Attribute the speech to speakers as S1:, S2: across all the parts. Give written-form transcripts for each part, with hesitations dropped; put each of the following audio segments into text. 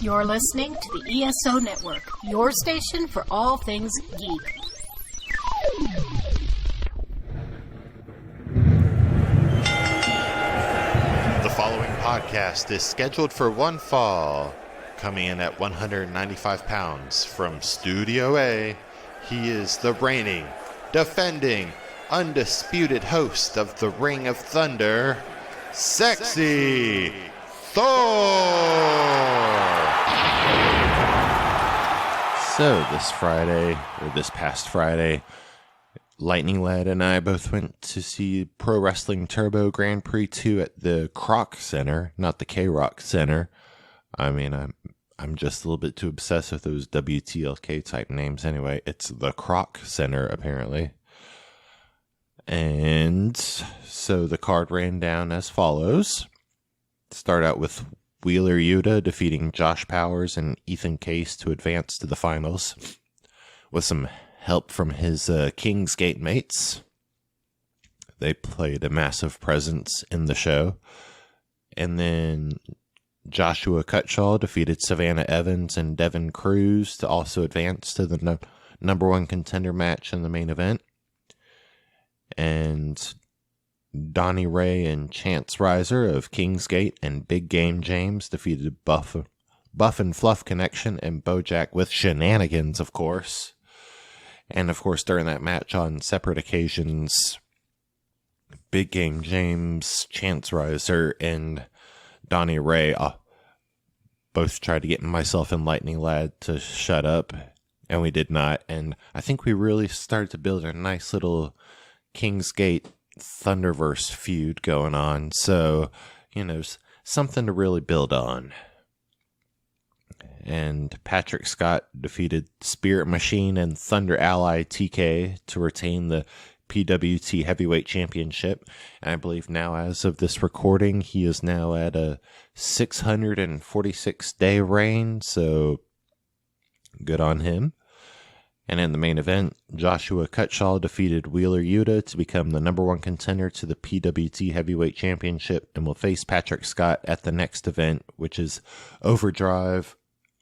S1: You're listening to the ESO Network, your station for all things geek.
S2: The following podcast is scheduled for one fall. Coming in at 195 pounds from Studio A, he is the reigning, defending, undisputed host of the Ring of Thunder, Sexy Thor! So this past Friday, Lightning Lad and I both went to see Pro Wrestling Turbo Grand Prix 2 at the Croc Center, not the K-Rock Center. I mean, I'm just a little bit too obsessed with those WTLK type names anyway. It's the Croc Center, apparently. And so the card ran down as follows. Start out with Wheeler Yuta defeating Josh Powers and Ethan Case to advance to the finals with some help from his Kingsgate mates. They played a massive presence in the show. And then Joshua Cutshaw defeated Savannah Evans and Devin Cruz to also advance to the number one contender match in the main event. And Donnie Ray and Chance Riser of Kingsgate and Big Game James defeated Buff and Fluff Connection and Bojack with Shenanigans, of course. And, of course, during that match on separate occasions, Big Game James, Chance Riser, and Donnie Ray both tried to get myself and Lightning Lad to shut up, and we did not. And I think we really started to build a nice little Kingsgate thunderverse feud going on. So, something to really build on. And Patrick Scott defeated Spirit Machine and Thunder Ally TK to retain the PWT Heavyweight Championship. And I believe now, as of this recording, he is now at a 646-day reign. So, good on him. And in the main event, Joshua Cutshaw defeated Wheeler Yuta to become the number one contender to the PWT Heavyweight Championship and will face Patrick Scott at the next event, which is Overdrive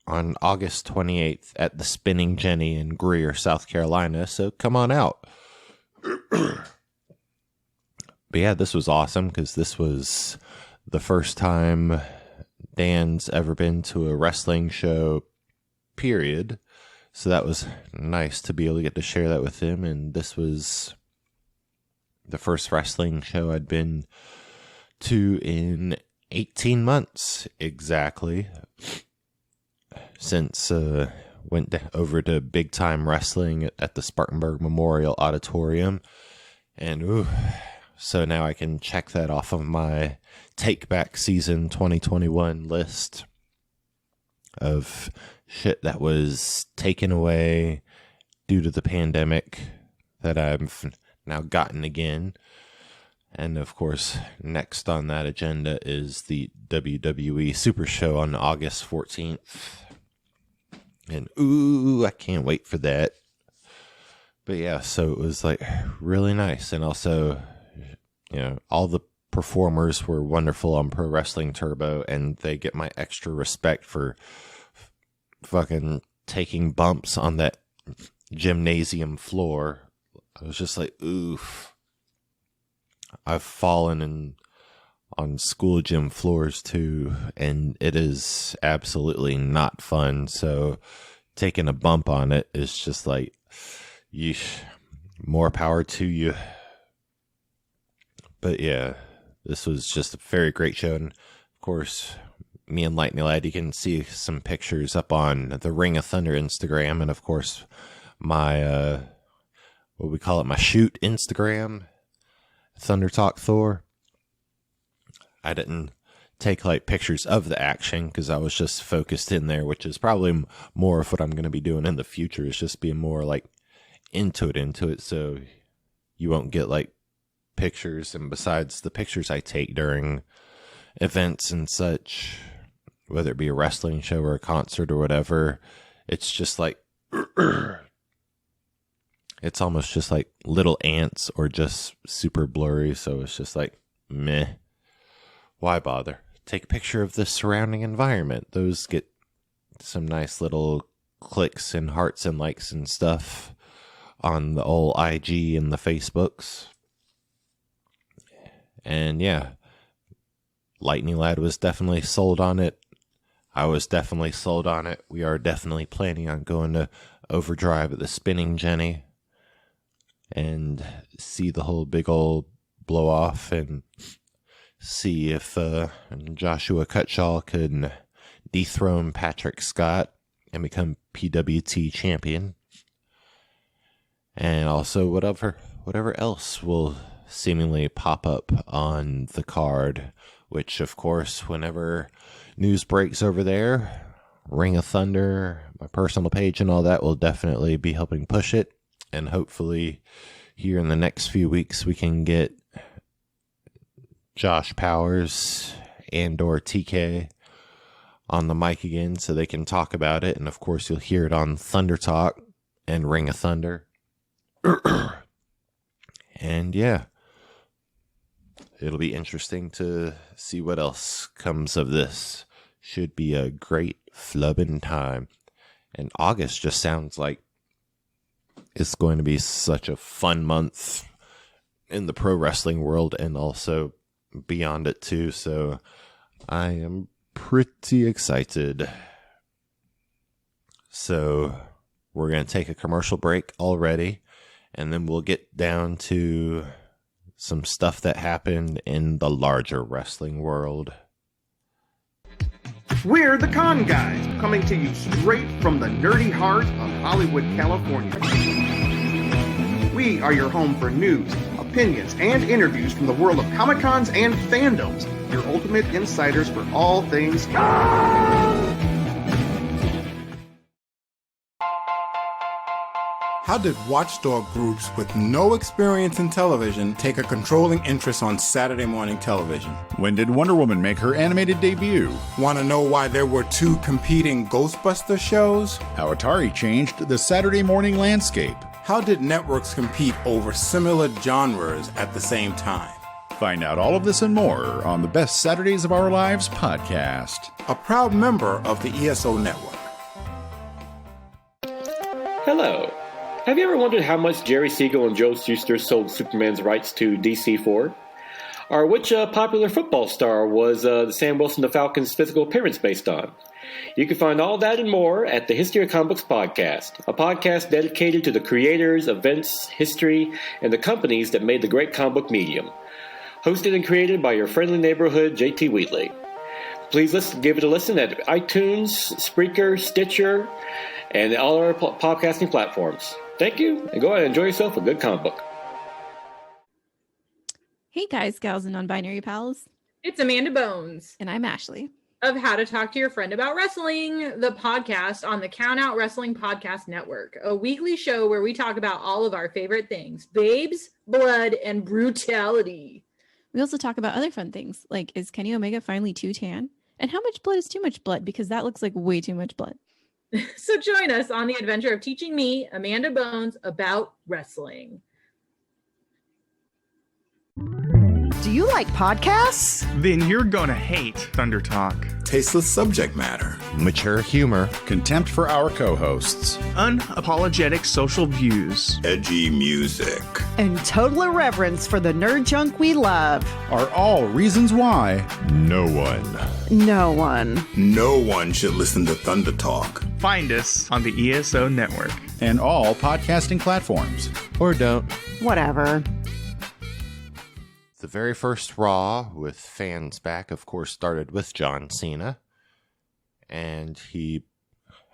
S2: on August 28th at the Spinning Jenny in Greer, South Carolina. So come on out. But yeah, this was awesome because this was the first time Dan's ever been to a wrestling show, period. So that was nice to be able to get to share that with him. And this was the first wrestling show I'd been to in 18 months exactly. Since went over to Big Time Wrestling at the Spartanburg Memorial Auditorium. And so now I can check that off of my Take Back Season 2021 list of shit that was taken away due to the pandemic that I've now gotten again. And of course, next on that agenda is the WWE Super Show on August 14th. And I can't wait for that. But yeah, so it was like really nice. And also, all the performers were wonderful on Pro Wrestling Turbo, and they get my extra respect for fucking taking bumps on that gymnasium floor. I was just like, oof. I've fallen on school gym floors too, and it is absolutely not fun. So taking a bump on it is just like, yeesh, more power to you. But yeah, this was just a very great show. And of course, me and Lightning Lad, you can see some pictures up on the Ring of Thunder Instagram. And of course, my, what we call it, my shoot Instagram, Thunder Talk Thor. I didn't take pictures of the action because I was just focused in there, which is probably more of what I'm going to be doing in the future, is just being more into it. So you won't get pictures. And besides the pictures I take during events and such, whether it be a wrestling show or a concert or whatever, it's just it's almost just like little ants or just super blurry. So it's just meh. Why bother? Take a picture of the surrounding environment. Those get some nice little clicks and hearts and likes and stuff on the old IG and the Facebooks. And yeah, Lightning Lad was definitely sold on it. I was definitely sold on it. We are definitely planning on going to Overdrive at the Spinning Jenny and see the whole big old blow off and see if Joshua Cutshaw could dethrone Patrick Scott and become PWT champion. And also whatever else will seemingly pop up on the card, which of course, whenever news breaks over there, Ring of Thunder, my personal page and all that will definitely be helping push it. And hopefully here in the next few weeks, we can get Josh Powers and or TK on the mic again so they can talk about it. And of course, you'll hear it on Thunder Talk and Ring of Thunder. And yeah, it'll be interesting to see what else comes of this. Should be a great flubbing time. And August just sounds like it's going to be such a fun month in the pro wrestling world and also beyond it too. So I am pretty excited. So we're going to take a commercial break already, and then we'll get down to some stuff that happened in the larger wrestling world.
S3: We're the Con Guys, coming to you straight from the nerdy heart of Hollywood, California. We are your home for news, opinions, and interviews from the world of Comic-Cons and fandoms, your ultimate insiders for all things con.
S4: How did watchdog groups with no experience in television take a controlling interest on Saturday morning television?
S5: When did Wonder Woman make her animated debut?
S4: Want to know why there were two competing Ghostbuster shows?
S5: How Atari changed the Saturday morning landscape?
S4: How did networks compete over similar genres at the same time?
S5: Find out all of this and more on the Best Saturdays of Our Lives podcast.
S4: A proud member of the ESO Network.
S6: Hello. Have you ever wondered how much Jerry Siegel and Joe Shuster sold Superman's rights to DC for? Or which popular football star was the Sam Wilson the Falcons' physical appearance based on? You can find all that and more at the History of Comic Books podcast, a podcast dedicated to the creators, events, history, and the companies that made the great comic book medium. Hosted and created by your friendly neighborhood JT Wheatley. Please give it a listen at iTunes, Spreaker, Stitcher, and all our podcasting platforms. Thank you, and go ahead and enjoy yourself a good comic book.
S7: Hey guys, gals, and non-binary pals.
S8: It's Amanda Bones.
S7: And I'm Ashley.
S8: Of How to Talk to Your Friend About Wrestling, the podcast on the Count Out Wrestling Podcast Network, a weekly show where we talk about all of our favorite things, babes, blood, and brutality.
S7: We also talk about other fun things, like is Kenny Omega finally too tan? And how much blood is too much blood? Because that looks like way too much blood.
S8: So join us on the adventure of teaching me, Amanda Bones, about wrestling.
S9: Do you like podcasts?
S10: Then you're gonna hate Thunder Talk.
S4: Tasteless subject matter.
S2: Mature humor.
S5: Contempt for our co-hosts.
S10: Unapologetic social views.
S4: Edgy music.
S9: And total irreverence for the nerd junk we love.
S5: Are all reasons why
S2: No one
S4: should listen to Thunder Talk.
S10: Find us on the ESO Network.
S5: and all podcasting platforms.
S2: Or don't.
S9: Whatever.
S2: The very first Raw with fans back, of course, started with John Cena. And he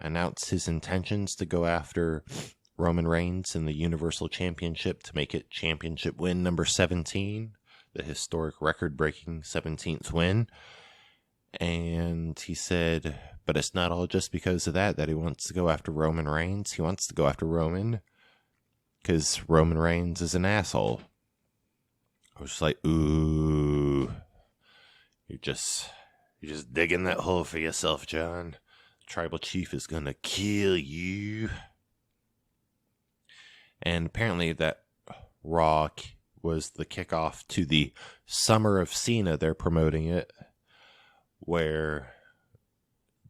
S2: announced his intentions to go after Roman Reigns in the Universal Championship to make it championship win number 17, the historic record-breaking 17th win. And he said, but it's not all just because of that he wants to go after Roman Reigns. He wants to go after Roman because Roman Reigns is an asshole. I was just like, ooh, you're just digging that hole for yourself, John. Tribal Chief is gonna kill you. And apparently that Raw was the kickoff to the Summer of Cena. They're promoting it, where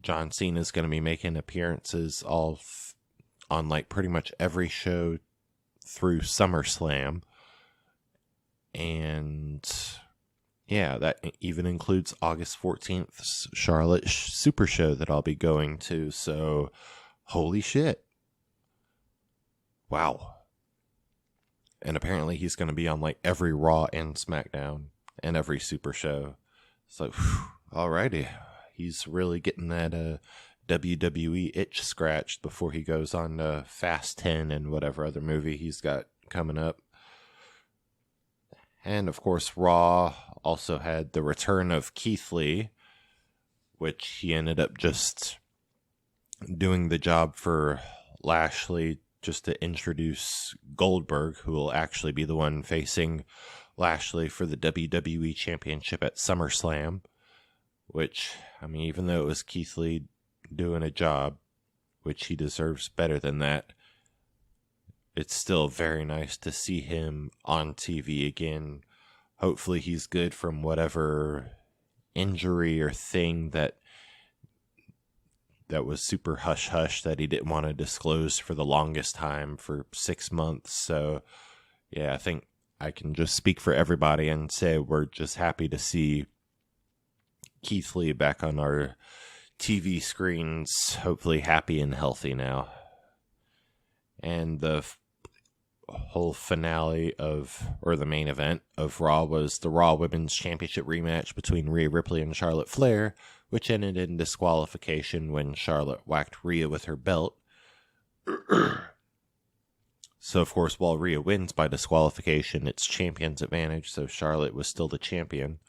S2: John Cena is going to be making appearances on like pretty much every show through SummerSlam. And yeah, that even includes August 14th's Charlotte Super Show that I'll be going to. So, holy shit. Wow. And apparently he's going to be on like every Raw and SmackDown and every Super Show. So, alrighty. He's really getting that WWE itch scratched before he goes on to Fast 10 and whatever other movie he's got coming up. And of course, Raw also had the return of Keith Lee, which he ended up just doing the job for Lashley just to introduce Goldberg, who will actually be the one facing Lashley for the WWE Championship at SummerSlam. Which, I mean, even though it was Keith Lee doing a job, which he deserves better than that, it's still very nice to see him on TV again. Hopefully he's good from whatever injury or thing that was super hush-hush that he didn't want to disclose for the longest time, for 6 months. So, yeah, I think I can just speak for everybody and say we're just happy to see Keith Lee back on our TV screens, hopefully happy and healthy now. And the whole finale or the main event of Raw was the Raw Women's Championship rematch between Rhea Ripley and Charlotte Flair, which ended in disqualification when Charlotte whacked Rhea with her belt. So, of course, while Rhea wins by disqualification, it's champion's advantage, so Charlotte was still the champion.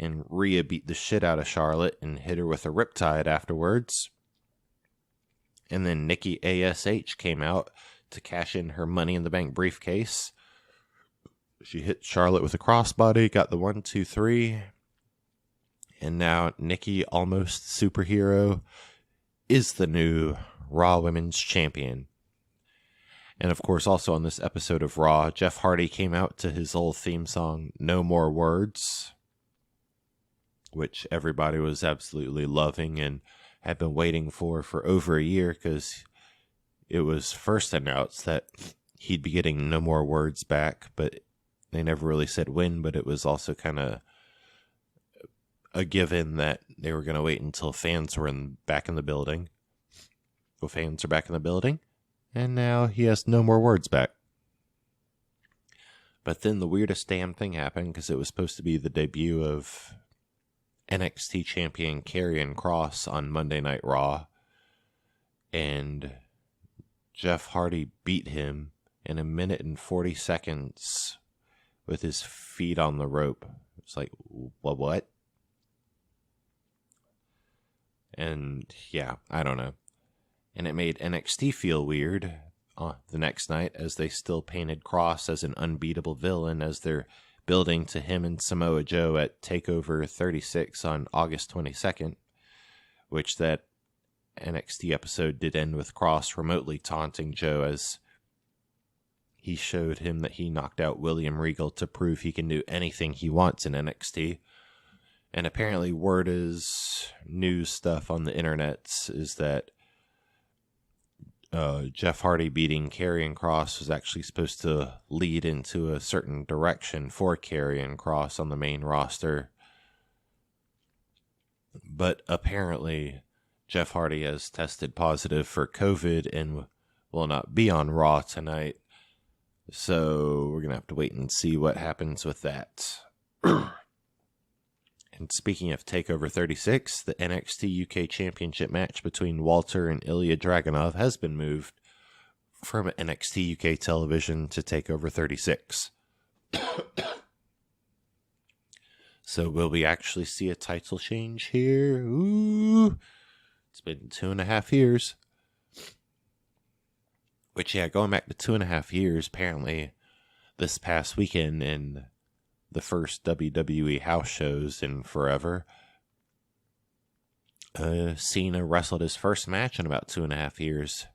S2: And Rhea beat the shit out of Charlotte and hit her with a riptide afterwards. And then Nikki ASH came out to cash in her Money in the Bank briefcase. She hit Charlotte with a crossbody, got the 1, 2, 3. And now Nikki, almost superhero, is the new Raw Women's Champion. And of course, also on this episode of Raw, Jeff Hardy came out to his old theme song, No More Words, which everybody was absolutely loving and had been waiting for over a year, because it was first announced that he'd be getting No More Words back, but they never really said when. But it was also kind of a given that they were going to wait until fans were back in the building. Well, fans are back in the building, and now he has No More Words back. But then the weirdest damn thing happened, because it was supposed to be the debut of NXT champion Karrion Kross on Monday Night Raw, and Jeff Hardy beat him in 1 minute and 40 seconds with his feet on the rope. It's like, what? And yeah, I don't know. And it made NXT feel weird the next night, as they still painted Kross as an unbeatable villain, as they're building to him and Samoa Joe at TakeOver 36 on August 22nd, which that NXT episode did end with Kross remotely taunting Joe as he showed him that he knocked out William Regal to prove he can do anything he wants in NXT. And apparently word is, news stuff on the internet is that Jeff Hardy beating Karrion Kross was actually supposed to lead into a certain direction for Karrion Kross on the main roster. But apparently Jeff Hardy has tested positive for COVID and will not be on Raw tonight. So we're going to have to wait and see what happens with that. And speaking of TakeOver 36, the NXT UK Championship match between Walter and Ilya Dragunov has been moved from NXT UK television to TakeOver 36. So will we actually see a title change here? Ooh, it's been 2.5 years. Which, yeah, going back to 2.5 years, apparently this past weekend in the first WWE house shows in forever, Cena wrestled his first match in about 2.5 years.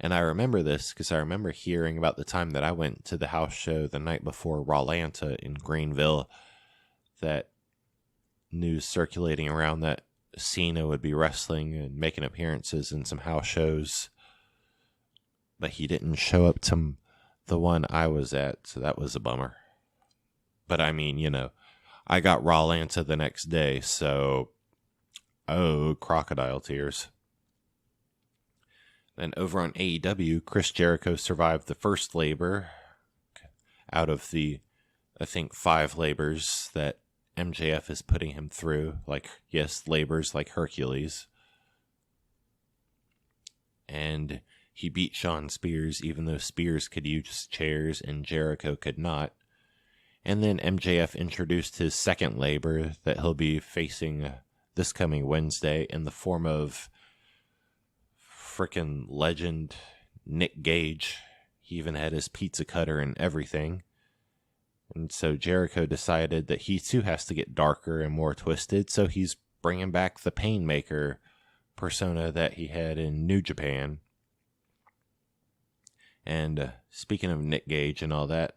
S2: And I remember this because I remember hearing about the time that I went to the house show the night before Rawlanta in Greenville, that news circulating around that Cena would be wrestling and making appearances in some house shows. But he didn't show up to the one I was at, so that was a bummer. But I mean, you know, I got Raw Lanta the next day, so... oh, crocodile tears. Then over on AEW, Chris Jericho survived the first labor out of the, I think, 5 labors that MJF is putting him through. Like, yes, labors like Hercules. And he beat Shawn Spears, even though Spears could use chairs and Jericho could not. And then MJF introduced his second labor that he'll be facing this coming Wednesday in the form of frickin' legend Nick Gage. He even had his pizza cutter and everything. And so Jericho decided that he too has to get darker and more twisted, so he's bringing back the Painmaker persona that he had in New Japan. And speaking of Nick Gage and all that,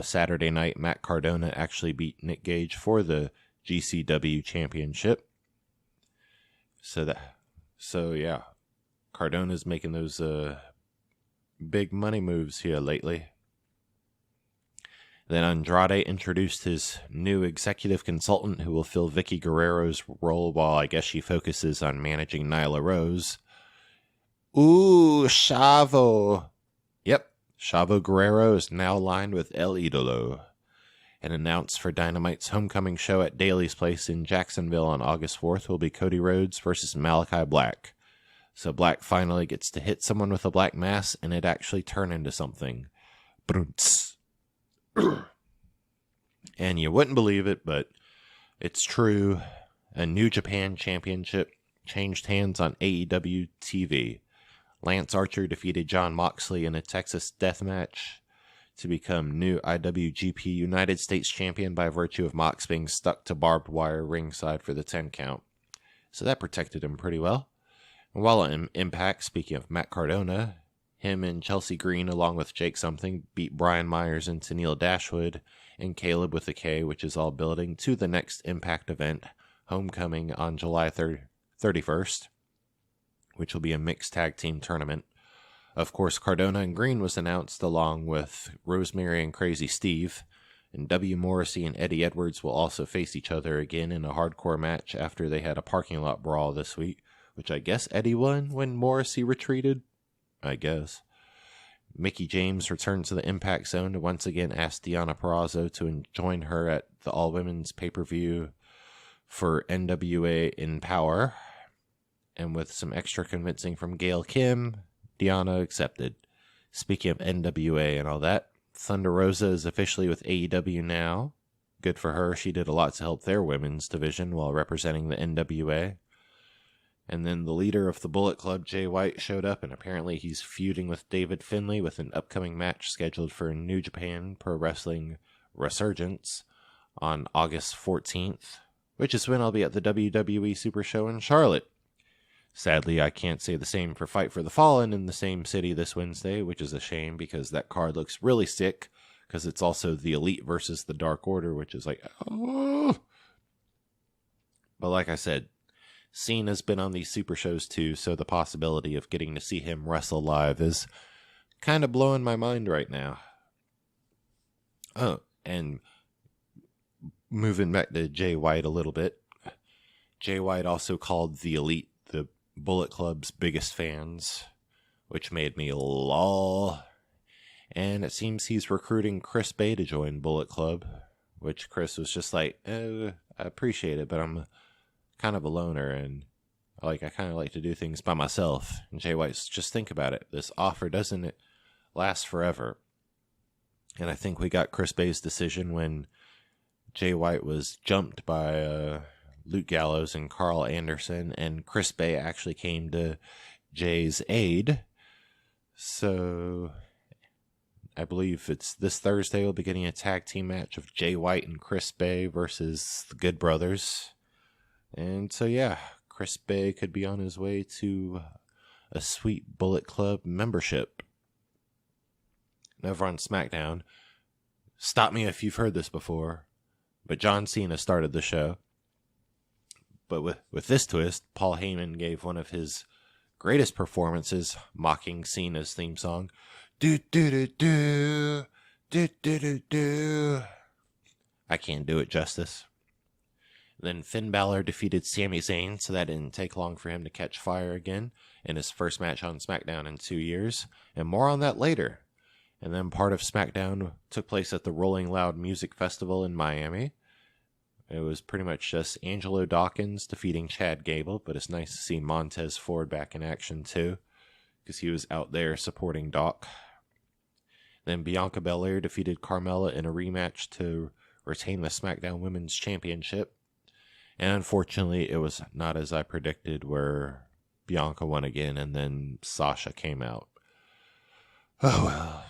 S2: Saturday night, Matt Cardona actually beat Nick Gage for the GCW championship. So yeah, Cardona's making those big money moves here lately. Then Andrade introduced his new executive consultant who will fill Vicky Guerrero's role while I guess she focuses on managing Nyla Rose. Ooh, Chavo. Yep, Chavo Guerrero is now aligned with El Idolo. And announced for Dynamite's homecoming show at Daly's Place in Jacksonville on August 4th will be Cody Rhodes versus Malachi Black. So Black finally gets to hit someone with a black mass and it actually turn into something. Brunts. And you wouldn't believe it, but it's true. A New Japan Championship changed hands on AEW TV. Lance Archer defeated Jon Moxley in a Texas death match to become new IWGP United States Champion by virtue of Mox being stuck to barbed wire ringside for the 10 count. So that protected him pretty well. And while on Impact, speaking of Matt Cardona, him and Chelsea Green along with Jake Something beat Brian Myers and Tennille Dashwood and Caleb with a K, which is all building to the next Impact event, Homecoming on July 31st, which will be a mixed tag team tournament. Of course, Cardona and Green was announced along with Rosemary and Crazy Steve, and W. Morrissey and Eddie Edwards will also face each other again in a hardcore match after they had a parking lot brawl this week, which I guess Eddie won when Morrissey retreated. I guess. Mickie James returned to the Impact Zone to once again ask Deonna Purrazzo to join her at the all-women's pay-per-view for NWA in Power. And with some extra convincing from Gail Kim, Deonna accepted. Speaking of NWA and all that, Thunder Rosa is officially with AEW now. Good for her. She did a lot to help their women's division while representing the NWA. And then the leader of the Bullet Club, Jay White, showed up, and apparently he's feuding with David Finlay with an upcoming match scheduled for New Japan Pro Wrestling Resurgence on August 14th, which is when I'll be at the WWE Super Show in Charlotte. Sadly, I can't say the same for Fight for the Fallen in the same city this Wednesday, which is a shame because that card looks really sick, because it's also the Elite versus the Dark Order, which is like, oh. But like I said, Cena's been on these super shows too, so the possibility of getting to see him wrestle live is kind of blowing my mind right now. Oh, and moving back to Jay White a little bit, Jay White also called the Elite the Bullet Club's biggest fans, which made me lol. And it seems he's recruiting Chris Bay to join Bullet Club, which Chris was just like, I appreciate it, but I'm kind of a loner, and I kind of like to do things by myself. And Jay White's, just think about it. This offer doesn't last forever. And I think we got Chris Bay's decision when Jay White was jumped by Luke Gallows and Carl Anderson, and Chris Bay actually came to Jay's aid. So I believe it's this Thursday we'll be getting a tag team match of Jay White and Chris Bay versus the Good Brothers. And so, yeah, Chris Bay could be on his way to a sweet Bullet Club membership. Over on SmackDown, stop me if you've heard this before, but John Cena started the show. But with this twist, Paul Heyman gave one of his greatest performances, mocking Cena's theme song. Do do do do do do do do. I can't do it justice. Then Finn Balor defeated Sami Zayn, so that didn't take long for him to catch fire again in his first match on SmackDown in 2 years, and more on that later. And then part of SmackDown took place at the Rolling Loud Music Festival in Miami. It was pretty much just Angelo Dawkins defeating Chad Gable, but it's nice to see Montez Ford back in action too, because he was out there supporting Doc. Then Bianca Belair defeated Carmella in a rematch to retain the SmackDown Women's Championship. And unfortunately, it was not as I predicted, where Bianca won again and then Sasha came out. Oh well.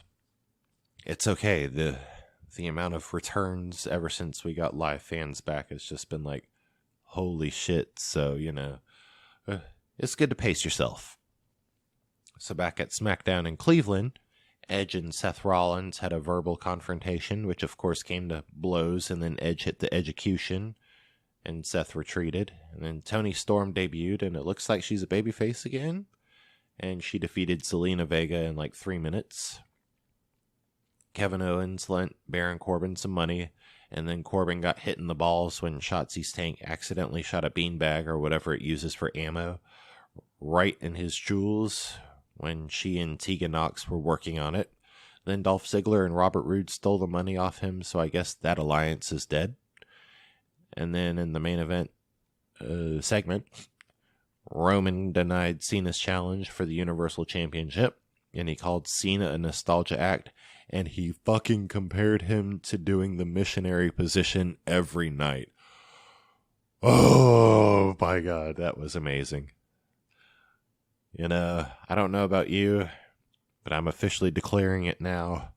S2: It's okay. The amount of returns ever since we got live fans back has just been like, holy shit. So, it's good to pace yourself. So back at SmackDown in Cleveland, Edge and Seth Rollins had a verbal confrontation, which of course came to blows, and then Edge hit the execution, and Seth retreated. And then Toni Storm debuted, and it looks like she's a babyface again. And she defeated Zelina Vega in like 3 minutes. Kevin Owens lent Baron Corbin some money, and then Corbin got hit in the balls when Shotzi's tank accidentally shot a beanbag, or whatever it uses for ammo, right in his jewels when she and Tegan Nox were working on it. Then Dolph Ziggler and Robert Roode stole the money off him, so I guess that alliance is dead. And then in the main event segment, Roman denied Cena's challenge for the Universal Championship, and he called Cena a nostalgia act, and he fucking compared him to doing the missionary position every night. Oh my God, that was amazing. I don't know about you, but I'm officially declaring it now.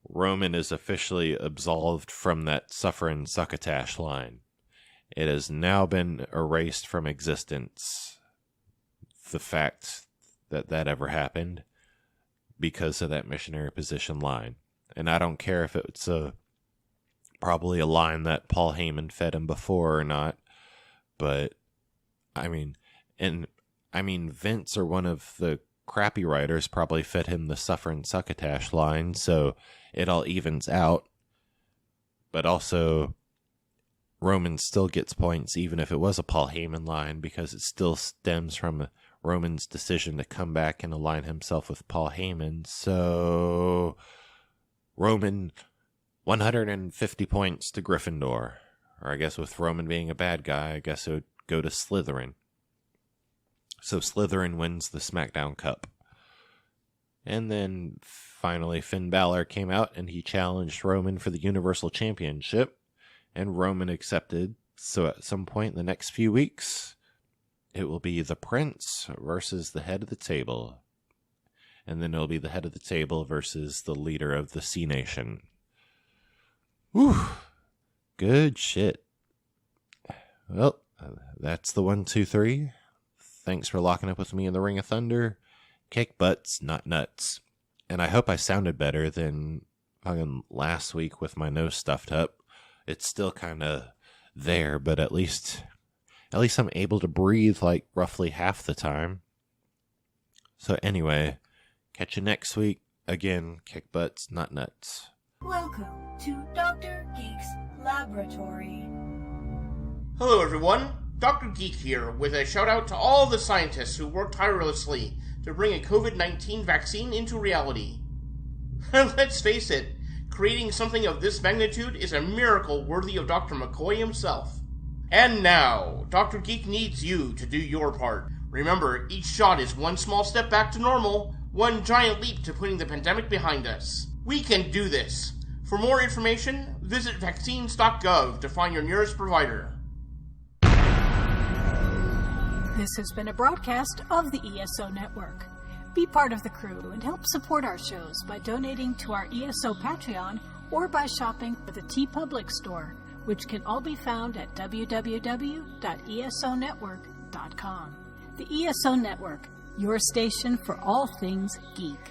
S2: Roman is officially absolved from that suffering succotash line. It has now been erased from existence, the fact that that ever happened, because of that missionary position line. And I don't care if it's probably a line that Paul Heyman fed him before or not, but Vince, or one of the crappy writers, probably fed him the suffering succotash line, so it all evens out. But also, Roman still gets points even if it was a Paul Heyman line, because it still stems from Roman's decision to come back and align himself with Paul Heyman. So, Roman, 150 points to Gryffindor. Or I guess with Roman being a bad guy, I guess it would go to Slytherin. So Slytherin wins the SmackDown Cup. And then finally Finn Balor came out and he challenged Roman for the Universal Championship. And Roman accepted. So at some point in the next few weeks, it will be the Prince versus the head of the table. And then it'll be the head of the table versus the leader of the C Nation. Whew. Good shit. Well, that's the 1, 2, 3. Thanks for locking up with me in the Ring of Thunder. Kick butts, not nuts. And I hope I sounded better than fucking last week with my nose stuffed up. It's still kind of there, but at least I'm able to breathe like roughly half the time. So anyway, catch you next week. Again, kick butts, not nuts.
S11: Welcome to Dr. Geek's Laboratory.
S12: Hello everyone, Dr. Geek here with a shout out to all the scientists who worked tirelessly to bring a COVID-19 vaccine into reality. Let's face it, creating something of this magnitude is a miracle worthy of Dr. McCoy himself. And now, Dr. Geek needs you to do your part. Remember, each shot is one small step back to normal, one giant leap to putting the pandemic behind us. We can do this. For more information, visit vaccines.gov to find your nearest provider.
S1: This has been a broadcast of the ESO Network. Be part of the crew and help support our shows by donating to our ESO Patreon or by shopping at the TeePublic store, which can all be found at www.esonetwork.com. The ESO Network, your station for all things geek.